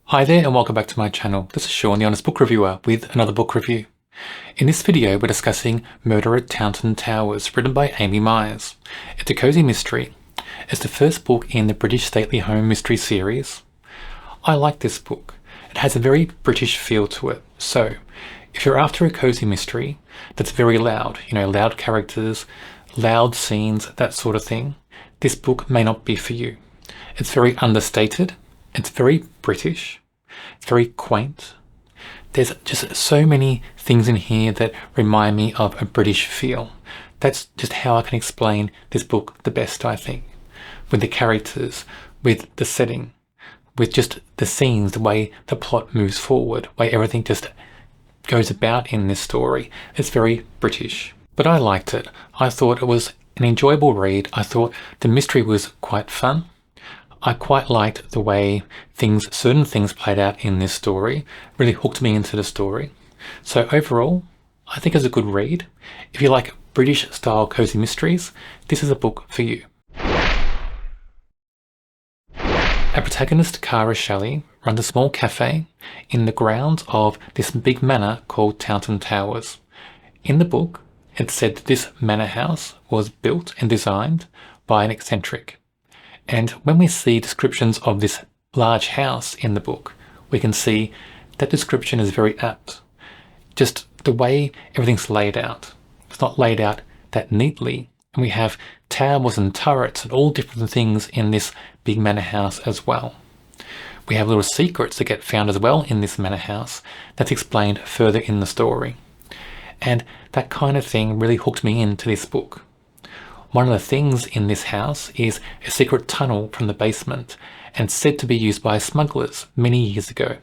Hi there and welcome back to my channel. This is Sean, the Honest Book Reviewer, with another book review. In this video we're discussing Murder at Tanton Towers, written by Amy Myers. It's a cosy mystery. It's the first book in the British Stately Home mystery series. I like this book. It has a very British feel to it. So, if you're after a cosy mystery that's very loud, loud characters, loud scenes, that sort of thing, this book may not be for you. It's very understated. It's very British. It's very quaint. There's just so many things in here that remind me of a British feel. That's just how I can explain this book the best, I think. With the characters, with the setting, with just the scenes, the way the plot moves forward, the way everything just goes about in this story. It's very British. But I liked it. I thought it was an enjoyable read. I thought the mystery was quite fun. I quite liked the way certain things played out in this story, really hooked me into the story. So overall, I think it's a good read. If you like British style cozy mysteries, this is a book for you. Our protagonist, Cara Shelley, runs a small cafe in the grounds of this big manor called Tanton Towers. In the book, it said that this manor house was built and designed by an eccentric. And when we see descriptions of this large house in the book, we can see that description is very apt. Just the way everything's laid out. It's not laid out that neatly. And we have towers and turrets and all different things in this big manor house as well. We have little secrets that get found as well in this manor house that's explained further in the story. And that kind of thing really hooked me into this book. One of the things in this house is a secret tunnel from the basement and said to be used by smugglers many years ago.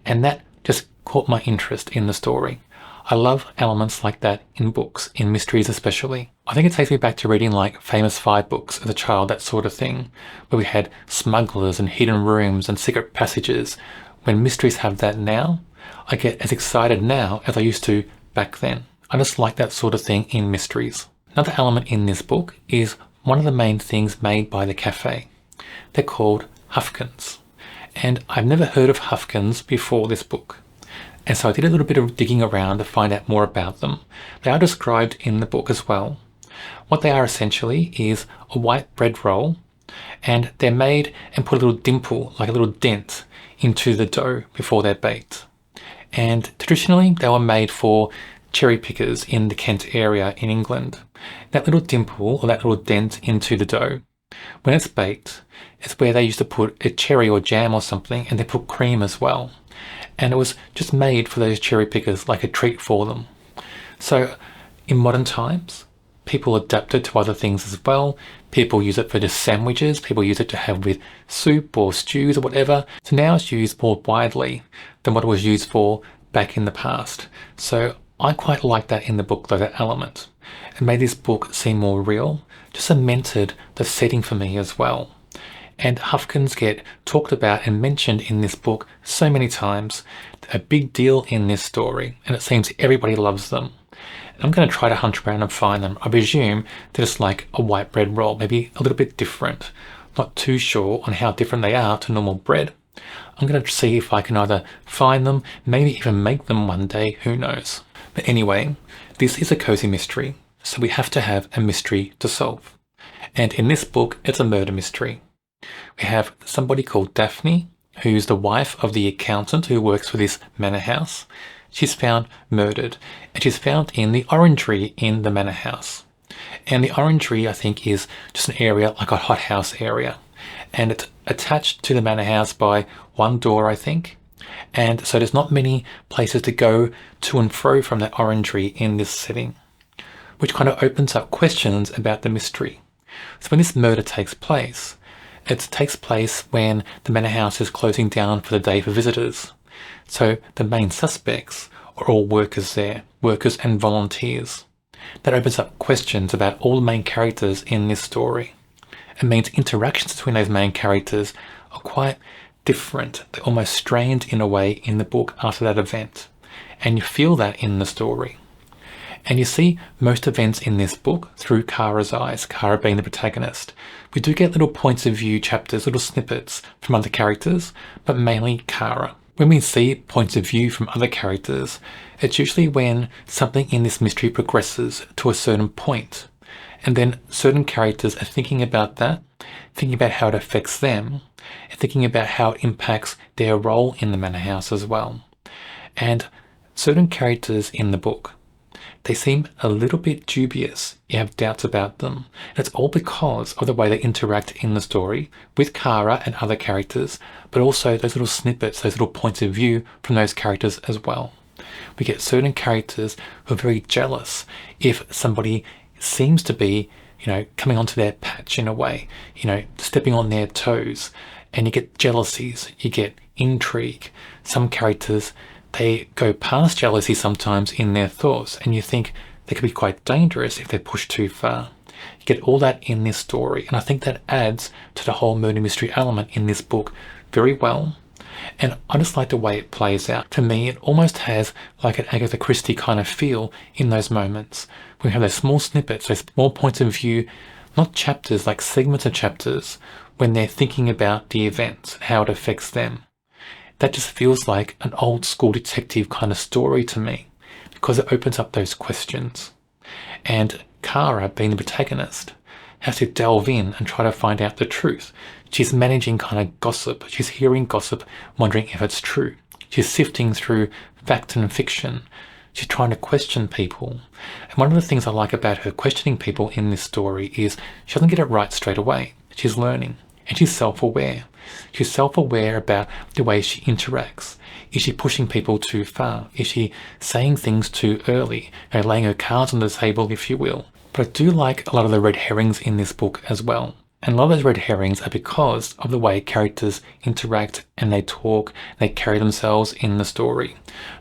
And that just caught my interest in the story. I love elements like that in books, in mysteries especially. I think it takes me back to reading like Famous Five books as a child, that sort of thing, where we had smugglers and hidden rooms and secret passages. When mysteries have that now, I get as excited now as I used to back then. I just like that sort of thing in mysteries. Another element in this book is one of the main things made by the cafe. They're called Huffkins. And I've never heard of Huffkins before this book. And so I did a little bit of digging around to find out more about them. They are described in the book as well. What they are essentially is a white bread roll, and they're made and put a little dimple, like a little dent, into the dough before they're baked. And traditionally they were made for cherry pickers in the Kent area in England. That little dimple or that little dent into the dough, when it's baked, it's where they used to put a cherry or jam or something, and they put cream as well. And it was just made for those cherry pickers, like a treat for them. So in modern times, people adapt it to other things as well. People use it for just sandwiches. People use it to have with soup or stews or whatever. So now it's used more widely than what it was used for back in the past. So I quite like that in the book, though, that element. It made this book seem more real, just cemented the setting for me as well. And Huffkins get talked about and mentioned in this book so many times. A big deal in this story, and it seems everybody loves them. And I'm going to try to hunt around and find them. I presume they're just like a white bread roll, maybe a little bit different. Not too sure on how different they are to normal bread. I'm going to see if I can either find them, maybe even make them one day, who knows. But anyway, this is a cozy mystery, so we have to have a mystery to solve. And in this book, it's a murder mystery. We have somebody called Daphne, who's the wife of the accountant who works for this manor house. She's found murdered, and she's found in the orangery in the manor house. And the orangery, I think, is just an area, like a hothouse area. And it's attached to the manor house by one door, I think. And so there's not many places to go to and fro from that orangery in this setting, which kind of opens up questions about the mystery. So when this murder takes place, it takes place when the manor house is closing down for the day for visitors. So the main suspects are all workers there, workers and volunteers. That opens up questions about all the main characters in this story. It means interactions between those main characters are quite different. They're almost strained in a way in the book after that event. And you feel that in the story. And you see most events in this book through Kara's eyes, Kara being the protagonist. We do get little points of view chapters, little snippets from other characters, but mainly Kara. When we see points of view from other characters, it's usually when something in this mystery progresses to a certain point, and then certain characters are thinking about that, thinking about how it affects them, and thinking about how it impacts their role in the manor house as well. And certain characters in the book, they seem a little bit dubious. You have doubts about them. And it's all because of the way they interact in the story with Kara and other characters, but also those little snippets, those little points of view from those characters as well. We get certain characters who are very jealous if somebody seems to be, coming onto their patch in a way, stepping on their toes. And you get jealousies, you get intrigue. Some characters, they go past jealousy sometimes in their thoughts, and you think they could be quite dangerous if they're pushed too far. You get all that in this story, and I think that adds to the whole murder mystery element in this book very well. And I just like the way it plays out. To me, it almost has like an Agatha Christie kind of feel in those moments. We have those small snippets, those small points of view, not chapters, like segments of chapters, when they're thinking about the events and how it affects them. That just feels like an old school detective kind of story to me, because it opens up those questions. And Kara, being the protagonist, has to delve in and try to find out the truth. She's managing kind of gossip. She's hearing gossip, wondering if it's true. She's sifting through fact and fiction. She's trying to question people. And one of the things I like about her questioning people in this story is she doesn't get it right straight away. She's learning, and she's self-aware. She's self-aware about the way she interacts. Is she pushing people too far? Is she saying things too early? Laying her cards on the table, if you will. But I do like a lot of the red herrings in this book as well. And a lot of those red herrings are because of the way characters interact and they talk, they carry themselves in the story.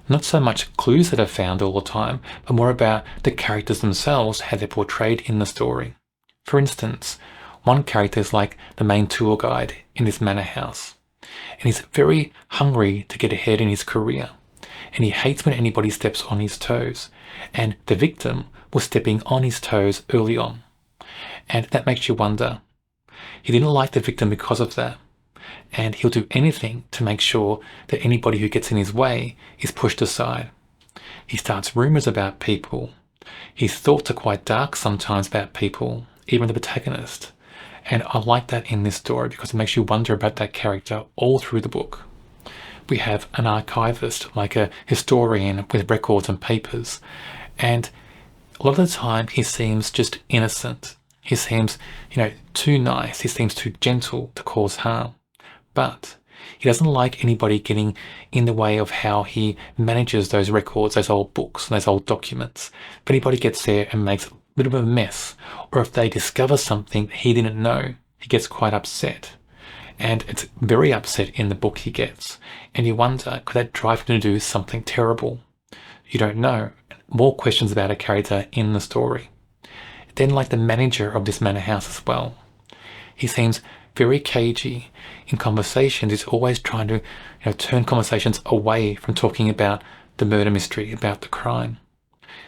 Not so much clues that are found all the time, but more about the characters themselves, how they're portrayed in the story. For instance, one character is like the main tour guide in this manor house. And he's very hungry to get ahead in his career. And he hates when anybody steps on his toes. And the victim was stepping on his toes early on. And that makes you wonder. He didn't like the victim because of that. And he'll do anything to make sure that anybody who gets in his way is pushed aside. He starts rumors about people. His thoughts are quite dark sometimes about people, even the protagonist. And I like that in this story because it makes you wonder about that character all through the book. We have an archivist, like a historian with records and papers. And a lot of the time he seems just innocent. He seems, too nice. He seems too gentle to cause harm. But he doesn't like anybody getting in the way of how he manages those records, those old books, and those old documents. If anybody gets there and makes a bit of a mess, or if they discover something he didn't know, he gets quite upset. And it's very upset in the book he gets. And you wonder, could that drive him to do something terrible? You don't know. More questions about a character in the story. Then like the manager of this manor house as well. He seems very cagey in conversations. He's always trying to turn conversations away from talking about the murder mystery, about the crime.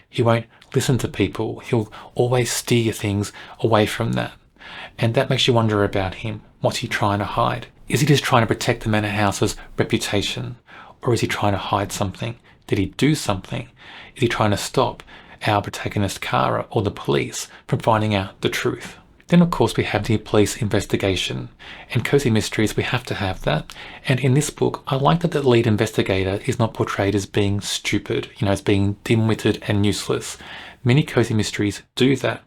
He won't listen to people. He'll always steer things away from that. And that makes you wonder about him. What's he trying to hide? Is he just trying to protect the manor house's reputation? Or is he trying to hide something? Did he do something? Is he trying to stop our protagonist Kara or the police from finding out the truth? Then of course we have the police investigation. In cozy mysteries we have to have that. And in this book I like that the lead investigator is not portrayed as being stupid, as being dim-witted and useless. Many cozy mysteries do that.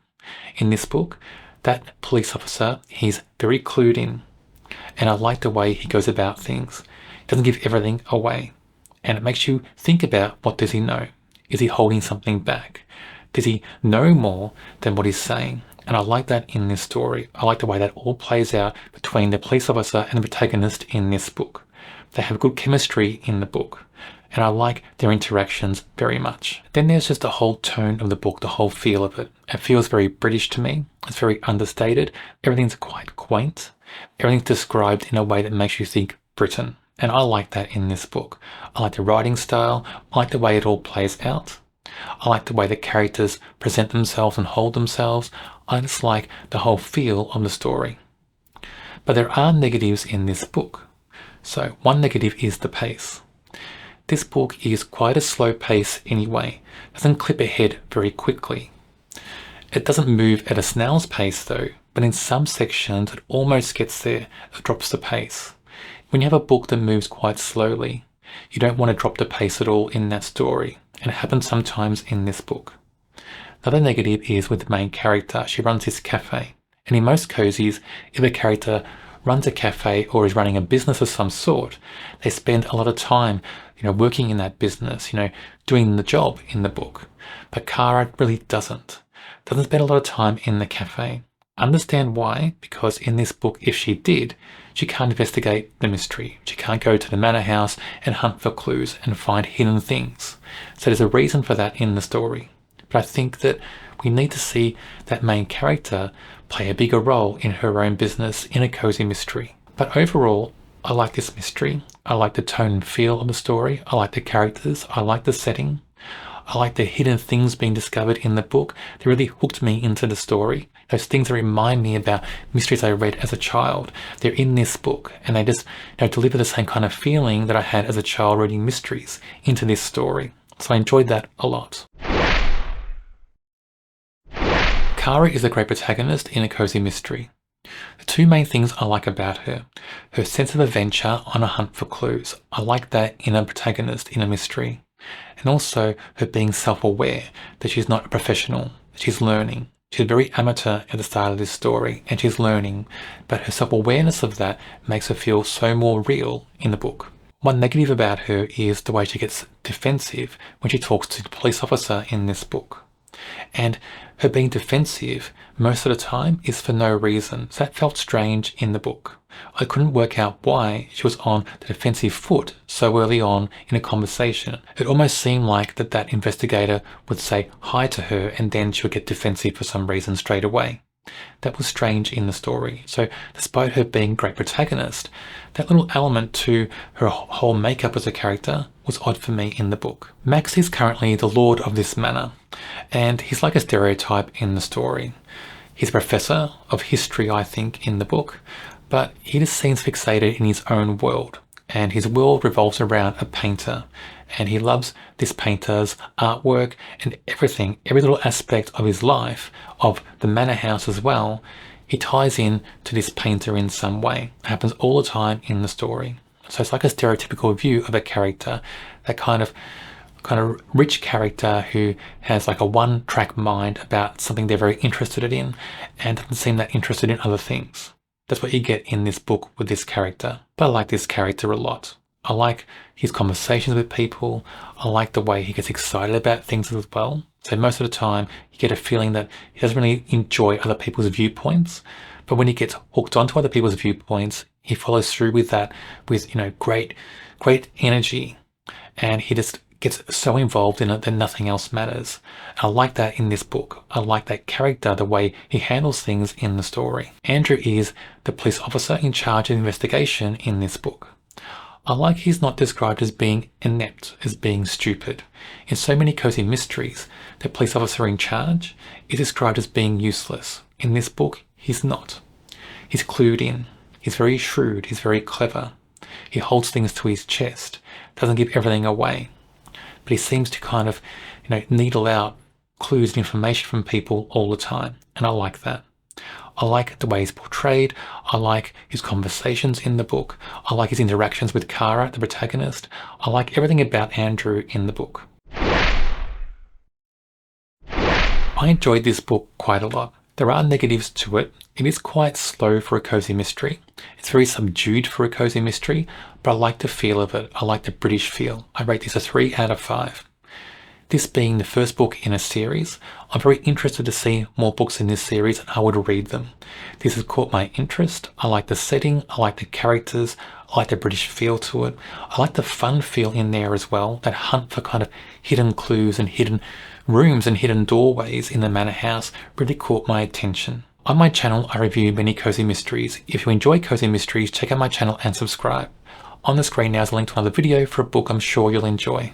In this book, that police officer, he's very clued in. And I like the way he goes about things. He doesn't give everything away. And it makes you think about, what does he know? Is he holding something back? Does he know more than what he's saying? And I like that in this story. I like the way that all plays out between the police officer and the protagonist in this book. They have good chemistry in the book. And I like their interactions very much. Then there's just the whole tone of the book, the whole feel of it. It feels very British to me. It's very understated. Everything's quite quaint. Everything's described in a way that makes you think Britain. And I like that in this book. I like the writing style. I like the way it all plays out. I like the way the characters present themselves and hold themselves. I just like the whole feel of the story. But there are negatives in this book. So one negative is the pace. This book is quite a slow pace anyway. It doesn't clip ahead very quickly. It doesn't move at a snail's pace though, but in some sections it almost gets there. It drops the pace. When you have a book that moves quite slowly, you don't want to drop the pace at all in that story. And it happens sometimes in this book. Another negative is with the main character. She runs this cafe. And in most cozies, if a character runs a cafe or is running a business of some sort, they spend a lot of time, working in that business, doing the job in the book. But Kara really doesn't spend a lot of time in the cafe. Understand why? Because in this book, if she did, she can't investigate the mystery. She can't go to the manor house and hunt for clues and find hidden things. So there's a reason for that in the story. But I think that we need to see that main character play a bigger role in her own business in a cozy mystery. But overall, I like this mystery. I like the tone and feel of the story. I like the characters. I like the setting. I like the hidden things being discovered in the book. They really hooked me into the story. Those things that remind me about mysteries I read as a child. They're in this book, and they just deliver the same kind of feeling that I had as a child reading mysteries into this story. So I enjoyed that a lot. Kara is a great protagonist in a cozy mystery. The two main things I like about her sense of adventure on a hunt for clues. I like that in a protagonist in a mystery. And also her being self-aware that she's not a professional, that she's learning. She's very amateur at the start of this story and she's learning, but her self-awareness of that makes her feel so more real in the book. One negative about her is the way she gets defensive when she talks to the police officer in this book. And her being defensive most of the time is for no reason. So that felt strange in the book. I couldn't work out why she was on the defensive foot so early on in a conversation. It almost seemed like that investigator would say hi to her and then she would get defensive for some reason straight away. That was strange in the story. So despite her being a great protagonist, that little element to her whole makeup as a character was odd for me in the book. Max is currently the lord of this manor, and he's like a stereotype in the story. He's a professor of history, I think, in the book, but he just seems fixated in his own world, and his world revolves around a painter, and he loves this painter's artwork and everything, every little aspect of his life, of the manor house as well. He ties in to this painter in some way. It happens all the time in the story. So it's like a stereotypical view of a character, that kind of rich character who has like a one-track mind about something they're very interested in and doesn't seem that interested in other things. That's what you get in this book with this character. But I like this character a lot. I like his conversations with people. I like the way he gets excited about things as well. So most of the time you get a feeling that he doesn't really enjoy other people's viewpoints, but when he gets hooked onto other people's viewpoints, he follows through with that with great energy, and he just gets so involved in it that nothing else matters. And I like that in this book. I like that character, the way he handles things in the story. Andrew is the police officer in charge of the investigation in this book. I like he's not described as being inept, as being stupid. In so many cozy mysteries, the police officer in charge is described as being useless. In this book, he's not. He's clued in. He's very shrewd. He's very clever. He holds things to his chest, doesn't give everything away. But he seems to kind of, needle out clues and information from people all the time. And I like that. I like the way he's portrayed. I like his conversations in the book. I like his interactions with Kara, the protagonist. I like everything about Andrew in the book. I enjoyed this book quite a lot. There are negatives to it. It is quite slow for a cozy mystery. It's very subdued for a cozy mystery, but I like the feel of it. I like the British feel. I rate this a 3 out of 5. This being the first book in a series, I'm very interested to see more books in this series and I would read them. This has caught my interest. I like the setting, I like the characters, I like the British feel to it. I like the fun feel in there as well, that hunt for kind of hidden clues and hidden rooms and hidden doorways in the manor house really caught my attention. On my channel, I review many cozy mysteries. If you enjoy cozy mysteries, check out my channel and subscribe. On the screen now is a link to another video for a book I'm sure you'll enjoy.